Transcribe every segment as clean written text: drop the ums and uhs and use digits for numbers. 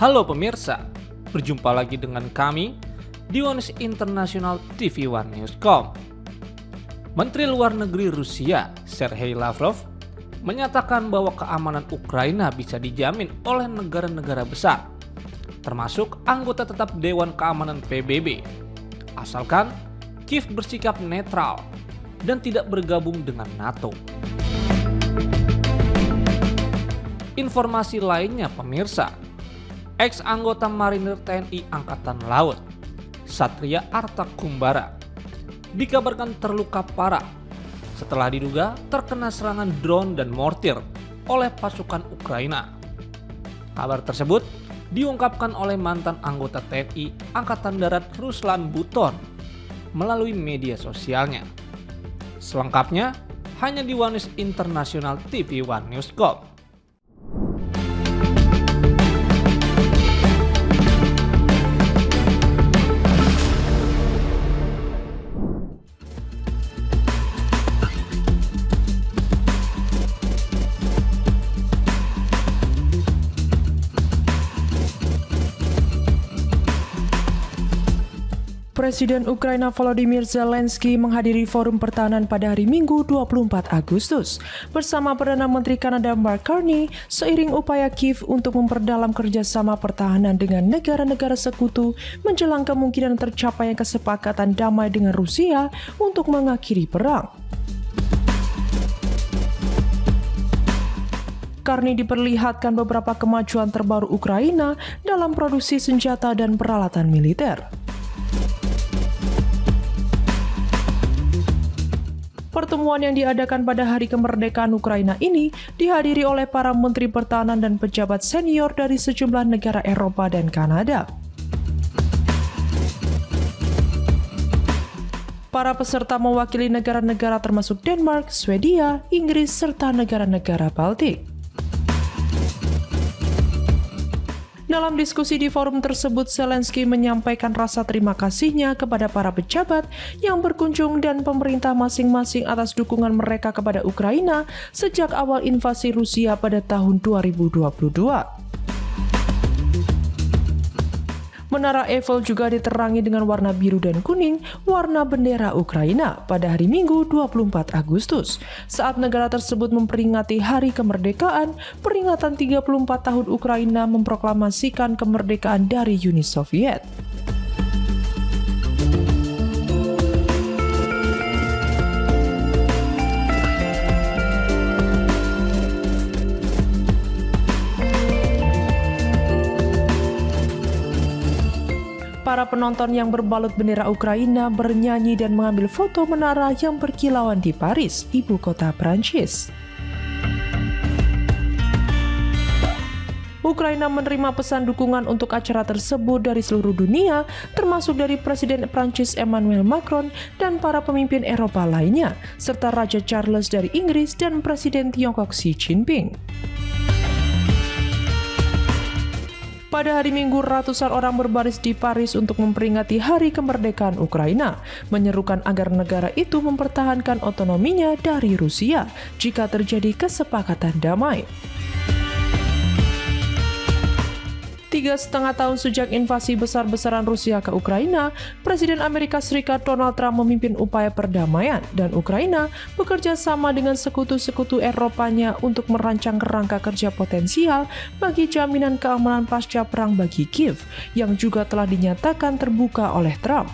Halo pemirsa, berjumpa lagi dengan kami di Onus International TV One Newscom. Menteri Luar Negeri Rusia, Sergei Lavrov, menyatakan bahwa keamanan Ukraina bisa dijamin oleh negara-negara besar, termasuk anggota tetap Dewan Keamanan PBB, asalkan Kiev bersikap netral dan tidak bergabung dengan NATO. Informasi lainnya pemirsa, ex-anggota Marinir TNI Angkatan Laut, Satria Arta Kumbara, dikabarkan terluka parah setelah diduga terkena serangan drone dan mortir oleh pasukan Ukraina. Kabar tersebut diungkapkan oleh mantan anggota TNI Angkatan Darat Ruslan Buton melalui media sosialnya. Selengkapnya hanya di Onus International TV One Newscom. Presiden Ukraina Volodymyr Zelensky menghadiri forum pertahanan pada hari Minggu 24 Agustus bersama Perdana Menteri Kanada Mark Carney seiring upaya Kiev untuk memperdalam kerjasama pertahanan dengan negara-negara sekutu menjelang kemungkinan tercapainya kesepakatan damai dengan Rusia untuk mengakhiri perang. Carney diperlihatkan beberapa kemajuan terbaru Ukraina dalam produksi senjata dan peralatan militer. Pertemuan yang diadakan pada Hari Kemerdekaan Ukraina ini dihadiri oleh para menteri pertahanan dan pejabat senior dari sejumlah negara Eropa dan Kanada. Para peserta mewakili negara-negara termasuk Denmark, Swedia, Inggris, serta negara-negara Baltik. Dalam diskusi di forum tersebut, Zelensky menyampaikan rasa terima kasihnya kepada para pejabat yang berkunjung dan pemerintah masing-masing atas dukungan mereka kepada Ukraina sejak awal invasi Rusia pada tahun 2022. Menara Eiffel juga diterangi dengan warna biru dan kuning, warna bendera Ukraina pada hari Minggu 24 Agustus. Saat negara tersebut memperingati Hari Kemerdekaan, peringatan 34 tahun Ukraina memproklamasikan kemerdekaan dari Uni Soviet. Para penonton yang berbalut bendera Ukraina bernyanyi dan mengambil foto menara yang berkilauan di Paris, ibu kota Prancis. Ukraina menerima pesan dukungan untuk acara tersebut dari seluruh dunia, termasuk dari Presiden Prancis Emmanuel Macron dan para pemimpin Eropa lainnya, serta Raja Charles dari Inggris dan Presiden Tiongkok Xi Jinping. Pada hari Minggu, ratusan orang berbaris di Paris untuk memperingati Hari Kemerdekaan Ukraina, menyerukan agar negara itu mempertahankan otonominya dari Rusia jika terjadi kesepakatan damai. 3,5 tahun sejak invasi besar-besaran Rusia ke Ukraina, Presiden Amerika Serikat Donald Trump memimpin upaya perdamaian dan Ukraina bekerja sama dengan sekutu-sekutu Eropanya untuk merancang kerangka kerja potensial bagi jaminan keamanan pasca perang bagi Kiev yang juga telah dinyatakan terbuka oleh Trump.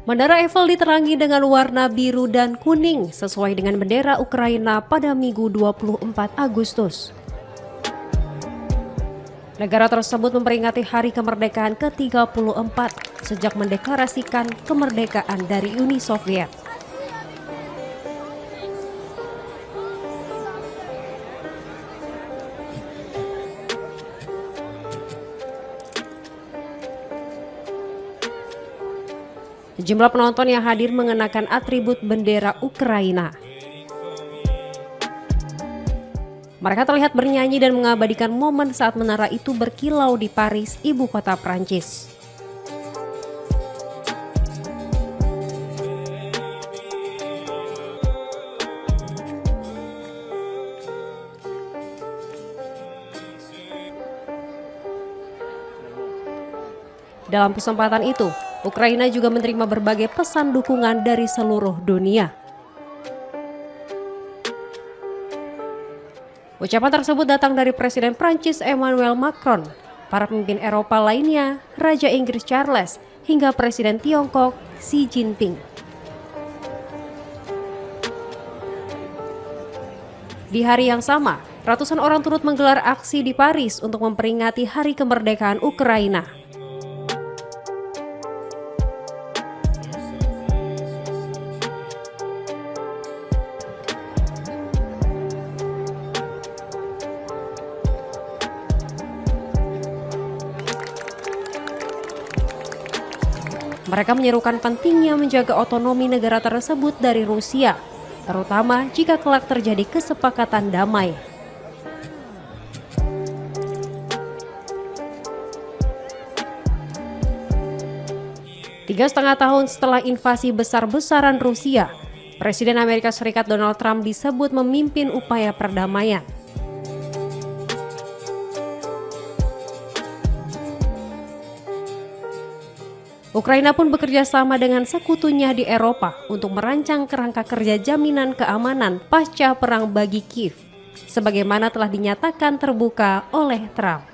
Menara Eiffel diterangi dengan warna biru dan kuning sesuai dengan bendera Ukraina pada Minggu 24 Agustus. Negara tersebut memperingati Hari Kemerdekaan ke-34 sejak mendeklarasikan kemerdekaan dari Uni Soviet. Sejumlah penonton yang hadir mengenakan atribut bendera Ukraina. Mereka terlihat bernyanyi dan mengabadikan momen saat menara itu berkilau di Paris, ibu kota Prancis. Dalam kesempatan itu, Ukraina juga menerima berbagai pesan dukungan dari seluruh dunia. Ucapan tersebut datang dari Presiden Prancis Emmanuel Macron, para pemimpin Eropa lainnya, Raja Inggris Charles, hingga Presiden Tiongkok Xi Jinping. Di hari yang sama, ratusan orang turut menggelar aksi di Paris untuk memperingati Hari Kemerdekaan Ukraina. Mereka menyerukan pentingnya menjaga otonomi negara tersebut dari Rusia, terutama jika kelak terjadi kesepakatan damai. Tiga setengah tahun setelah invasi besar-besaran Rusia, Presiden Amerika Serikat Donald Trump disebut memimpin upaya perdamaian. Ukraina pun bekerja sama dengan sekutunya di Eropa untuk merancang kerangka kerja jaminan keamanan pasca perang bagi Kiev, sebagaimana telah dinyatakan terbuka oleh Trump.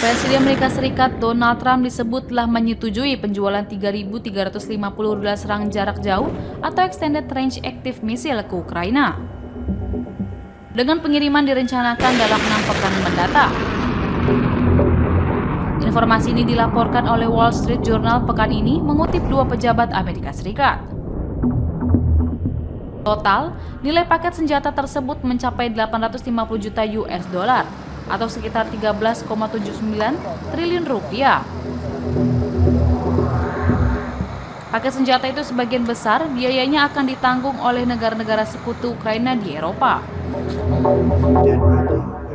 Presiden Amerika Serikat Donald Trump disebut telah menyetujui penjualan 3.350 rudal serang jarak jauh atau Extended Range Active Missile ke Ukraina. Dengan pengiriman direncanakan dalam 6 pekan mendatang. Informasi ini dilaporkan oleh Wall Street Journal pekan ini mengutip 2 pejabat Amerika Serikat. Total, nilai paket senjata tersebut mencapai 850 juta US dollar atau sekitar 13,79 triliun rupiah. Paket senjata itu sebagian besar biayanya akan ditanggung oleh negara-negara sekutu Ukraina di Eropa.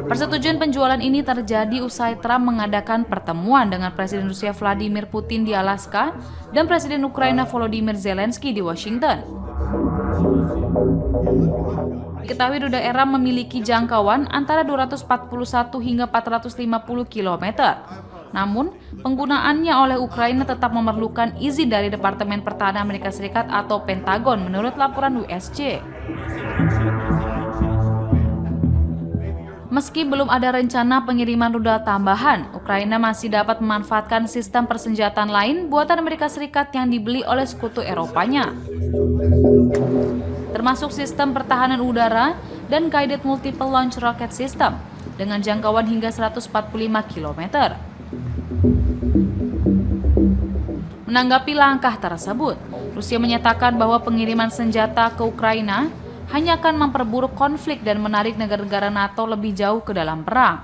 Persetujuan penjualan ini terjadi usai Trump mengadakan pertemuan dengan Presiden Rusia Vladimir Putin di Alaska dan Presiden Ukraina Volodymyr Zelensky di Washington. Diketahui rudal ERA memiliki jangkauan antara 241 hingga 450 km. Namun, penggunaannya oleh Ukraina tetap memerlukan izin dari Departemen Pertahanan Amerika Serikat atau Pentagon menurut laporan WSJ. Meski belum ada rencana pengiriman rudal tambahan, Ukraina masih dapat memanfaatkan sistem persenjataan lain buatan Amerika Serikat yang dibeli oleh sekutu Eropanya, termasuk sistem pertahanan udara dan Guided Multiple Launch Rocket System dengan jangkauan hingga 145 km. Menanggapi langkah tersebut, Rusia menyatakan bahwa pengiriman senjata ke Ukraina hanya akan memperburuk konflik dan menarik negara-negara NATO lebih jauh ke dalam perang.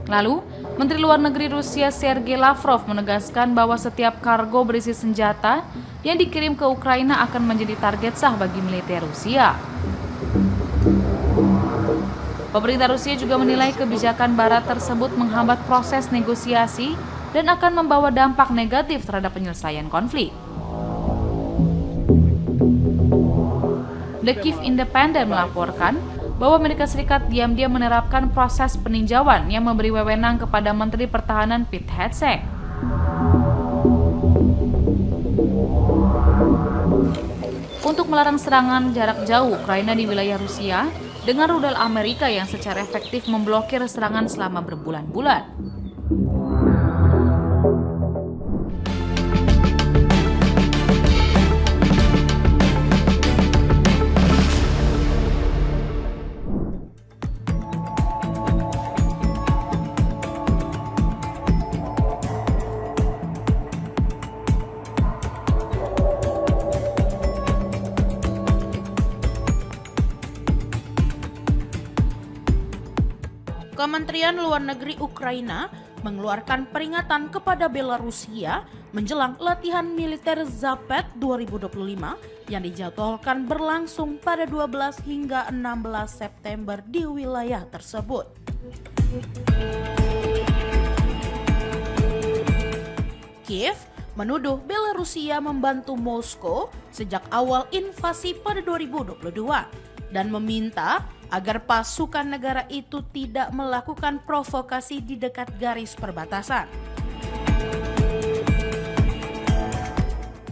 Lalu, Menteri Luar Negeri Rusia Sergei Lavrov menegaskan bahwa setiap kargo berisi senjata yang dikirim ke Ukraina akan menjadi target sah bagi militer Rusia. Pemerintah Rusia juga menilai kebijakan Barat tersebut menghambat proses negosiasi dan akan membawa dampak negatif terhadap penyelesaian konflik. The Kyiv Independent melaporkan bahwa Amerika Serikat diam-diam menerapkan proses peninjauan yang memberi wewenang kepada Menteri Pertahanan Pete Hegseth. Untuk melarang serangan jarak jauh Ukraina di wilayah Rusia dengan rudal Amerika yang secara efektif memblokir serangan selama berbulan-bulan. Kementerian Luar Negeri Ukraina mengeluarkan peringatan kepada Belarusia menjelang latihan militer Zapad 2025 yang dijadwalkan berlangsung pada 12 hingga 16 September di wilayah tersebut. Kiev menuduh Belarusia membantu Moskow sejak awal invasi pada 2022 dan meminta agar pasukan negara itu tidak melakukan provokasi di dekat garis perbatasan.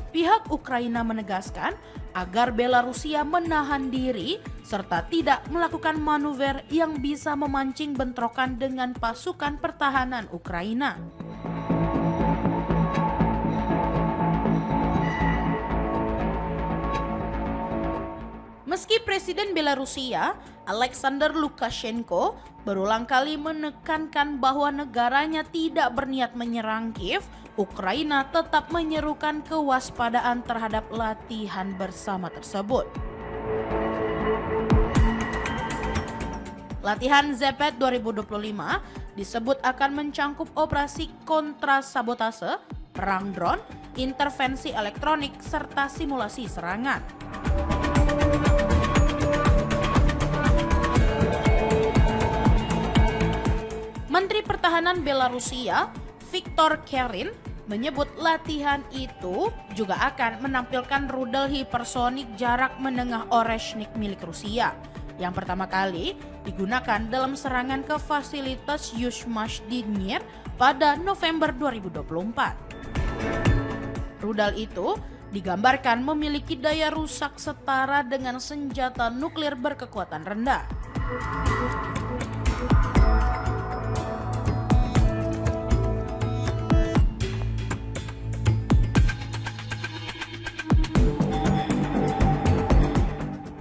Pihak Ukraina menegaskan agar Belarusia menahan diri serta tidak melakukan manuver yang bisa memancing bentrokan dengan pasukan pertahanan Ukraina. Meski Presiden Belarusia, Alexander Lukashenko, berulang kali menekankan bahwa negaranya tidak berniat menyerang Kiev, Ukraina tetap menyerukan kewaspadaan terhadap latihan bersama tersebut. Latihan Zapad 2025 disebut akan mencangkup operasi kontrasabotase, perang drone, intervensi elektronik, serta simulasi serangan. Menteri Pertahanan Belarusia, Viktor Kerin, menyebut latihan itu juga akan menampilkan rudal hipersonik jarak menengah Oreshnik milik Rusia yang pertama kali digunakan dalam serangan ke fasilitas Yuzhmash di Dnyer pada November 2024. Rudal itu digambarkan memiliki daya rusak setara dengan senjata nuklir berkekuatan rendah.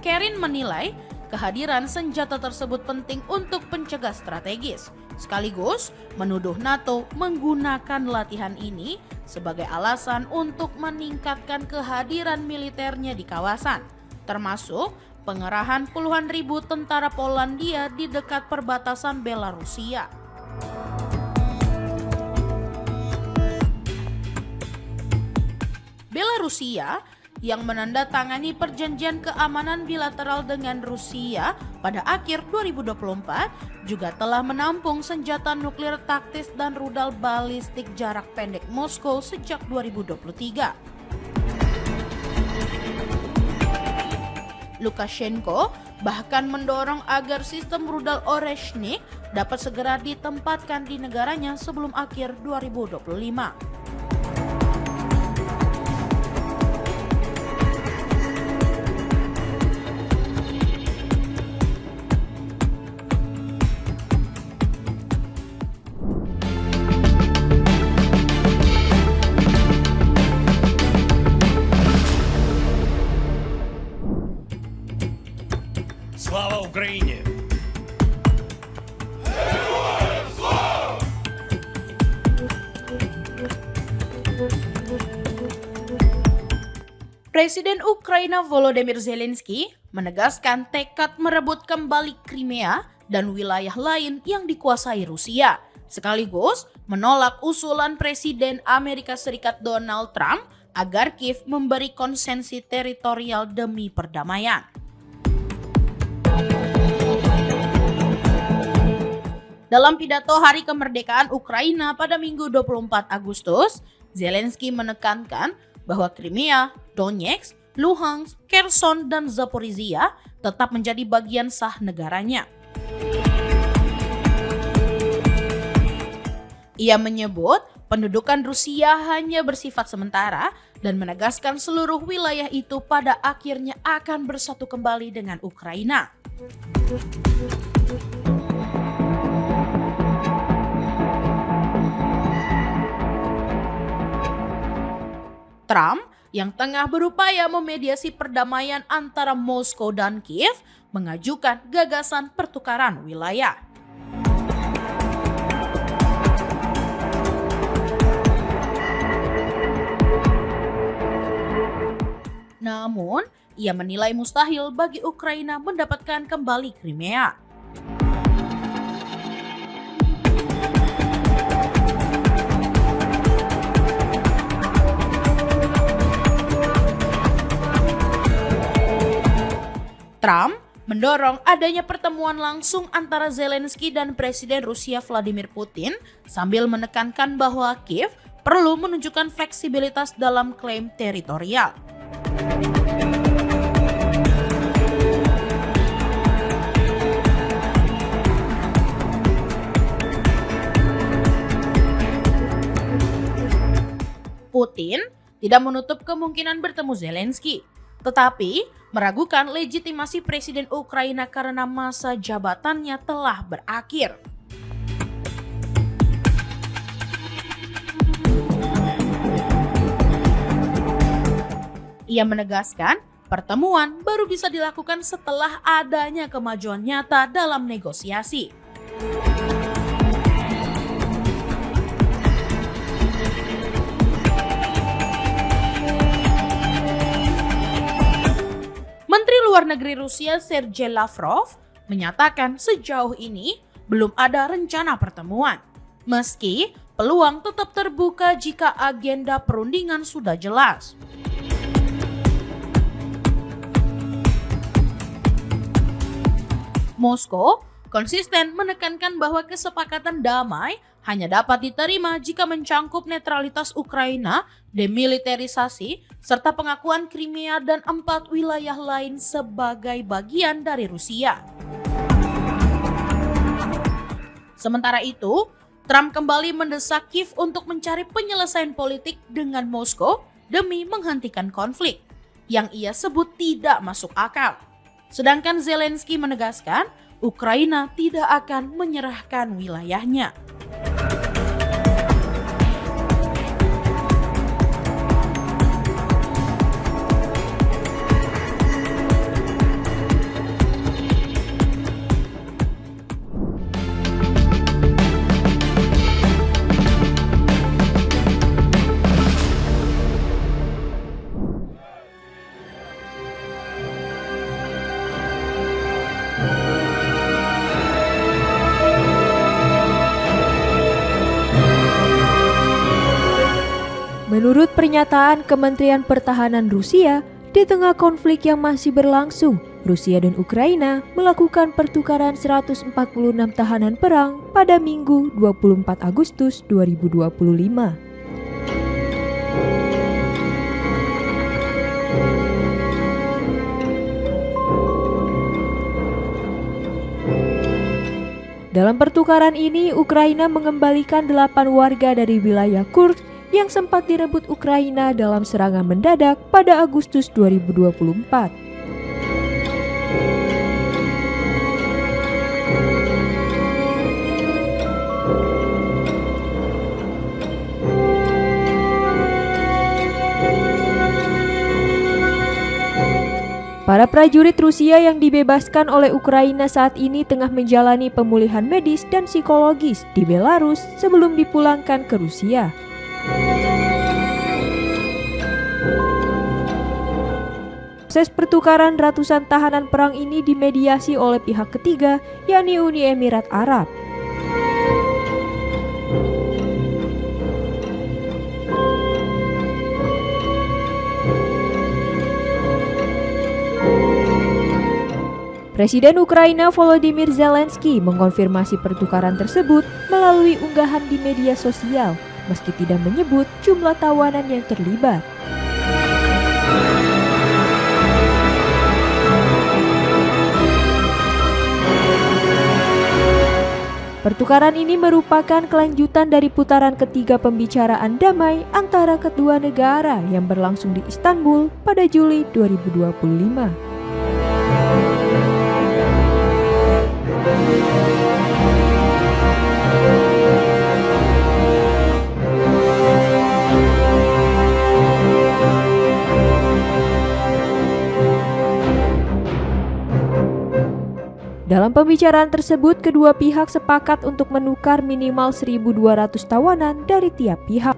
Kerin menilai kehadiran senjata tersebut penting untuk pencegah strategis, sekaligus menuduh NATO menggunakan latihan ini sebagai alasan untuk meningkatkan kehadiran militernya di kawasan, termasuk pengerahan puluhan ribu tentara Polandia di dekat perbatasan Belarusia. Belarusia yang menandatangani perjanjian keamanan bilateral dengan Rusia pada akhir 2024 juga telah menampung senjata nuklir taktis dan rudal balistik jarak pendek Moskow sejak 2023. Lukashenko bahkan mendorong agar sistem rudal Oreshnik dapat segera ditempatkan di negaranya sebelum akhir 2025. Слава Україні! Presiden Ukraina Volodymyr Zelensky menegaskan tekad merebut kembali Crimea dan wilayah lain yang dikuasai Rusia, sekaligus menolak usulan Presiden Amerika Serikat Donald Trump agar Kiev memberi konsesi teritorial demi perdamaian. Dalam pidato Hari Kemerdekaan Ukraina pada Minggu 24 Agustus, Zelensky menekankan bahwa Crimea, Donetsk, Luhansk, Kherson, dan Zaporizhia tetap menjadi bagian sah negaranya. Ia menyebut pendudukan Rusia hanya bersifat sementara dan menegaskan seluruh wilayah itu pada akhirnya akan bersatu kembali dengan Ukraina. Trump yang tengah berupaya memediasi perdamaian antara Moskow dan Kiev mengajukan gagasan pertukaran wilayah. Namun, ia menilai mustahil bagi Ukraina mendapatkan kembali Crimea. mendorong adanya pertemuan langsung antara Zelensky dan Presiden Rusia Vladimir Putin sambil menekankan bahwa Kiev perlu menunjukkan fleksibilitas dalam klaim teritorial. Putin tidak menutup kemungkinan bertemu Zelensky, tetapi meragukan legitimasi Presiden Ukraina karena masa jabatannya telah berakhir. Ia menegaskan pertemuan baru bisa dilakukan setelah adanya kemajuan nyata dalam negosiasi. Menteri Luar Negeri Rusia Sergei Lavrov menyatakan sejauh ini belum ada rencana pertemuan. Meski peluang tetap terbuka jika agenda perundingan sudah jelas. Moskow konsisten menekankan bahwa kesepakatan damai hanya dapat diterima jika mencangkup netralitas Ukraina, demilitarisasi, serta pengakuan Crimea dan 4 wilayah lain sebagai bagian dari Rusia. Sementara itu, Trump kembali mendesak Kiev untuk mencari penyelesaian politik dengan Moskow demi menghentikan konflik, yang ia sebut tidak masuk akal. Sedangkan Zelensky menegaskan Ukraina tidak akan menyerahkan wilayahnya. Menurut pernyataan Kementerian Pertahanan Rusia, di tengah konflik yang masih berlangsung, Rusia dan Ukraina melakukan pertukaran 146 tahanan perang pada Minggu 24 Agustus 2025. Dalam pertukaran ini, Ukraina mengembalikan 8 warga dari wilayah Kursk yang sempat direbut Ukraina dalam serangan mendadak pada Agustus 2024. Para prajurit Rusia yang dibebaskan oleh Ukraina saat ini tengah menjalani pemulihan medis dan psikologis di Belarus sebelum dipulangkan ke Rusia. Proses pertukaran ratusan tahanan perang ini dimediasi oleh pihak ketiga, yakni Uni Emirat Arab. Presiden Ukraina Volodymyr Zelensky mengonfirmasi pertukaran tersebut melalui unggahan di media sosial, meski tidak menyebut jumlah tawanan yang terlibat. Pertukaran ini merupakan kelanjutan dari putaran ketiga pembicaraan damai antara kedua negara yang berlangsung di Istanbul pada Juli 2025. Dalam pembicaraan tersebut, kedua pihak sepakat untuk menukar minimal 1.200 tawanan dari tiap pihak.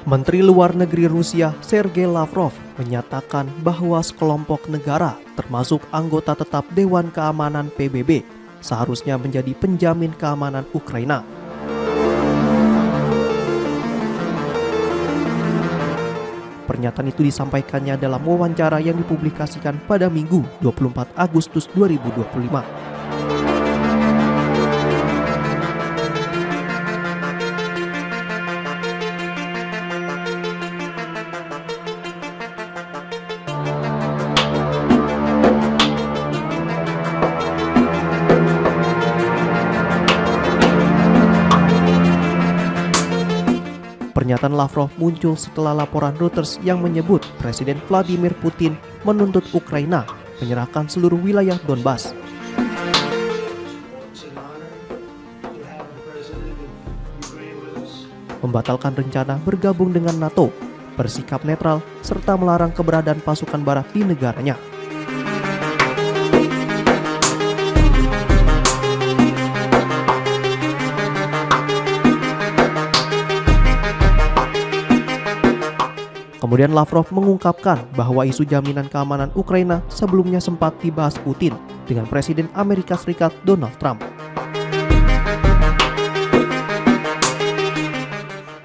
Menteri Luar Negeri Rusia Sergei Lavrov menyatakan bahwa sekelompok negara termasuk anggota tetap Dewan Keamanan PBB seharusnya menjadi penjamin keamanan Ukraina. Pernyataan itu disampaikannya dalam wawancara yang dipublikasikan pada Minggu 24 Agustus 2025. Pernyataan Lavrov muncul setelah laporan Reuters yang menyebut Presiden Vladimir Putin menuntut Ukraina menyerahkan seluruh wilayah Donbas. Membatalkan rencana bergabung dengan NATO, bersikap netral, serta melarang keberadaan pasukan barat di negaranya. Kemudian Lavrov mengungkapkan bahwa isu jaminan keamanan Ukraina sebelumnya sempat dibahas Putin dengan Presiden Amerika Serikat Donald Trump.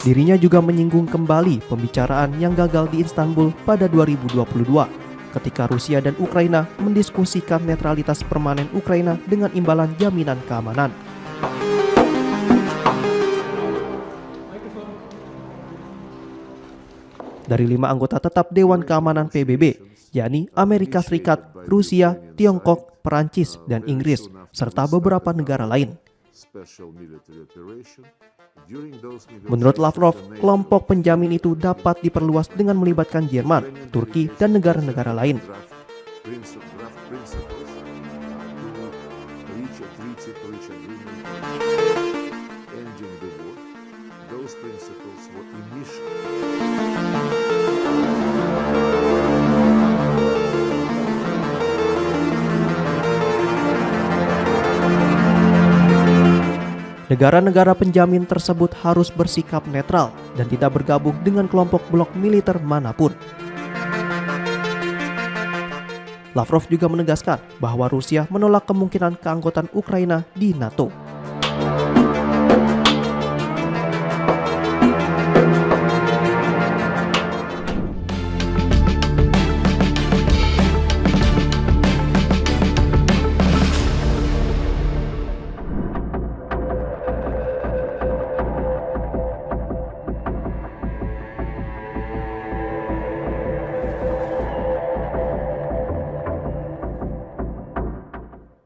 Dirinya juga menyinggung kembali pembicaraan yang gagal di Istanbul pada 2022 ketika Rusia dan Ukraina mendiskusikan netralitas permanen Ukraina dengan imbalan jaminan keamanan. Dari 5 anggota tetap Dewan Keamanan PBB, yakni Amerika Serikat, Rusia, Tiongkok, Perancis, dan Inggris, serta beberapa negara lain. Menurut Lavrov, kelompok penjamin itu dapat diperluas dengan melibatkan Jerman, Turki, dan negara-negara lain. Negara-negara penjamin tersebut harus bersikap netral dan tidak bergabung dengan kelompok blok militer manapun. Lavrov juga menegaskan bahwa Rusia menolak kemungkinan keanggotaan Ukraina di NATO.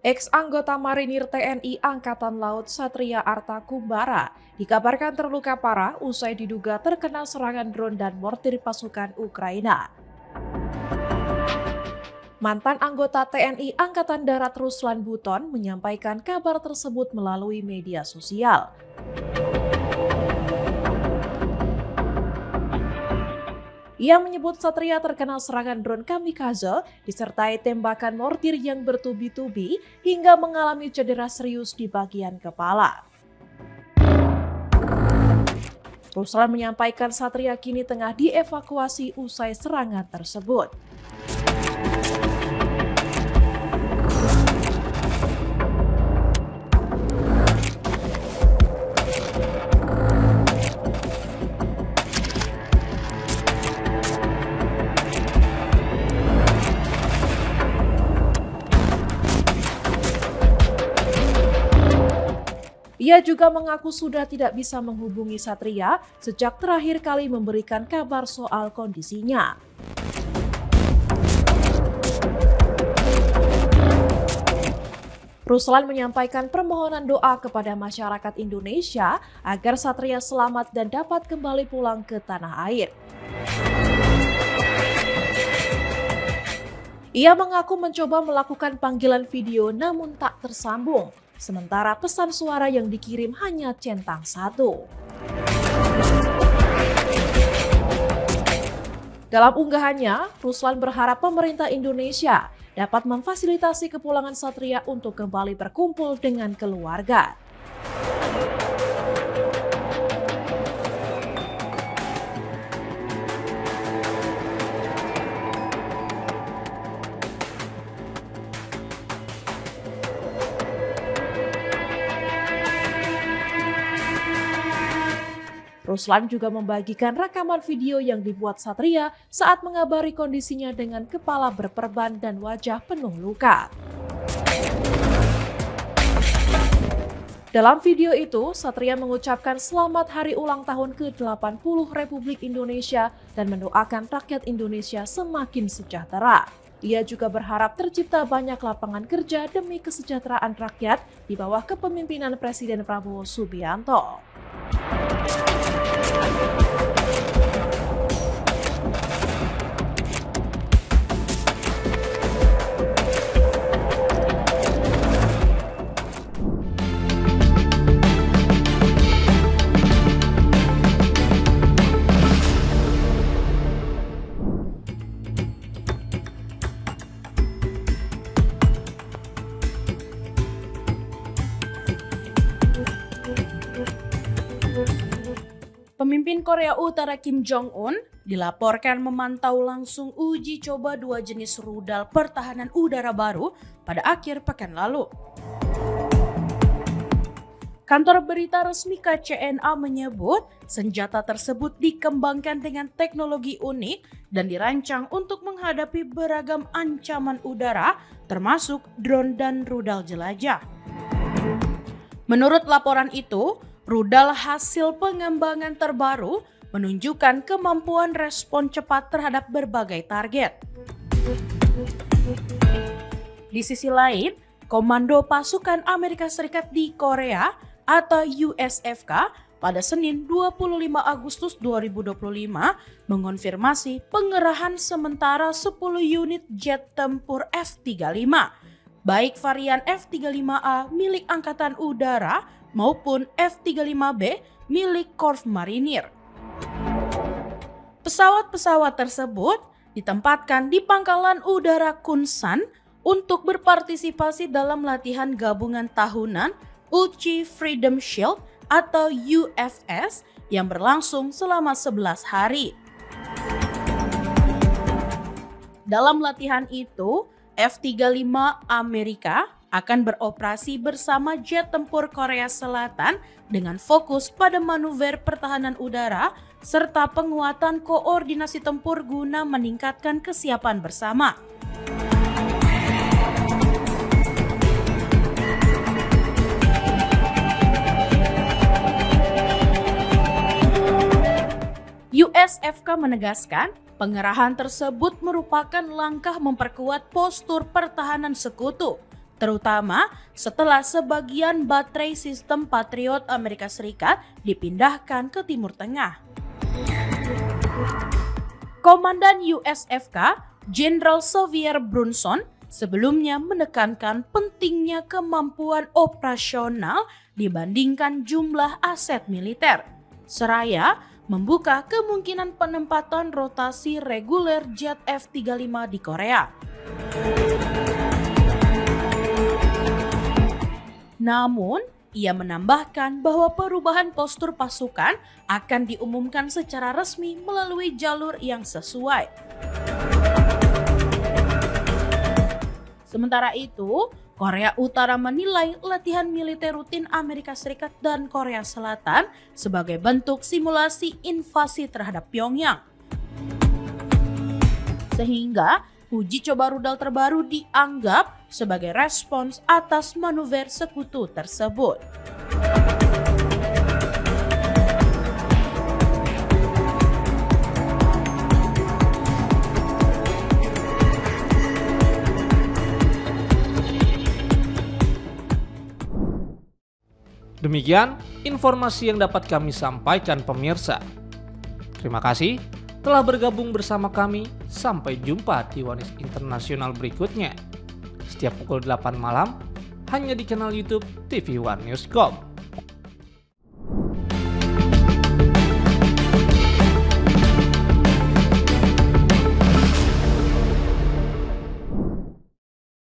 Ex-anggota Marinir TNI Angkatan Laut Satria Arta Kumbara dikabarkan terluka parah usai diduga terkena serangan drone dan mortir pasukan Ukraina. Mantan anggota TNI Angkatan Darat Ruslan Buton menyampaikan kabar tersebut melalui media sosial. Ia menyebut Satria terkena serangan drone kamikaze disertai tembakan mortir yang bertubi-tubi hingga mengalami cedera serius di bagian kepala. Ruslan menyampaikan Satria kini tengah dievakuasi usai serangan tersebut. Ia juga mengaku sudah tidak bisa menghubungi Satria sejak terakhir kali memberikan kabar soal kondisinya. Ruslan menyampaikan permohonan doa kepada masyarakat Indonesia agar Satria selamat dan dapat kembali pulang ke tanah air. Ia mengaku mencoba melakukan panggilan video namun tak tersambung. Sementara pesan suara yang dikirim hanya centang satu. Dalam unggahannya, Ruslan berharap pemerintah Indonesia dapat memfasilitasi kepulangan Satria untuk kembali berkumpul dengan keluarga. Ruslan juga membagikan rekaman video yang dibuat Satria saat mengabari kondisinya dengan kepala berperban dan wajah penuh luka. Dalam video itu, Satria mengucapkan selamat hari ulang tahun ke-80 Republik Indonesia dan mendoakan rakyat Indonesia semakin sejahtera. Ia juga berharap tercipta banyak lapangan kerja demi kesejahteraan rakyat di bawah kepemimpinan Presiden Prabowo Subianto. Pemimpin Korea Utara Kim Jong-un dilaporkan memantau langsung uji coba 2 jenis rudal pertahanan udara baru pada akhir pekan lalu. Kantor berita resmi KCNA menyebut senjata tersebut dikembangkan dengan teknologi unik dan dirancang untuk menghadapi beragam ancaman udara termasuk drone dan rudal jelajah. Menurut laporan itu, rudal hasil pengembangan terbaru menunjukkan kemampuan respon cepat terhadap berbagai target. Di sisi lain, Komando Pasukan Amerika Serikat di Korea atau USFK pada Senin 25 Agustus 2025 mengonfirmasi pengerahan sementara 10 unit jet tempur F-35, baik varian F-35A milik Angkatan Udara maupun F-35B milik Korps Marinir. Pesawat-pesawat tersebut ditempatkan di Pangkalan Udara Kunsan untuk berpartisipasi dalam latihan gabungan tahunan Uchi Freedom Shield atau UFS yang berlangsung selama 11 hari. Dalam latihan itu, F-35 Amerika akan beroperasi bersama jet tempur Korea Selatan dengan fokus pada manuver pertahanan udara serta penguatan koordinasi tempur guna meningkatkan kesiapan bersama. USFK menegaskan pengerahan tersebut merupakan langkah memperkuat postur pertahanan sekutu, terutama setelah sebagian baterai sistem Patriot Amerika Serikat dipindahkan ke Timur Tengah. Komandan USFK, Jenderal Xavier Brunson, sebelumnya menekankan pentingnya kemampuan operasional dibandingkan jumlah aset militer, seraya membuka kemungkinan penempatan rotasi reguler jet F-35 di Korea. Namun, ia menambahkan bahwa perubahan postur pasukan akan diumumkan secara resmi melalui jalur yang sesuai. Sementara itu, Korea Utara menilai latihan militer rutin Amerika Serikat dan Korea Selatan sebagai bentuk simulasi invasi terhadap Pyongyang. Sehingga uji coba rudal terbaru dianggap sebagai respons atas manuver sekutu tersebut. Demikian informasi yang dapat kami sampaikan pemirsa. Terima kasih telah bergabung bersama kami. Sampai jumpa di One News Internasional berikutnya. Setiap pukul 8 malam hanya di channel YouTube TV One News.com.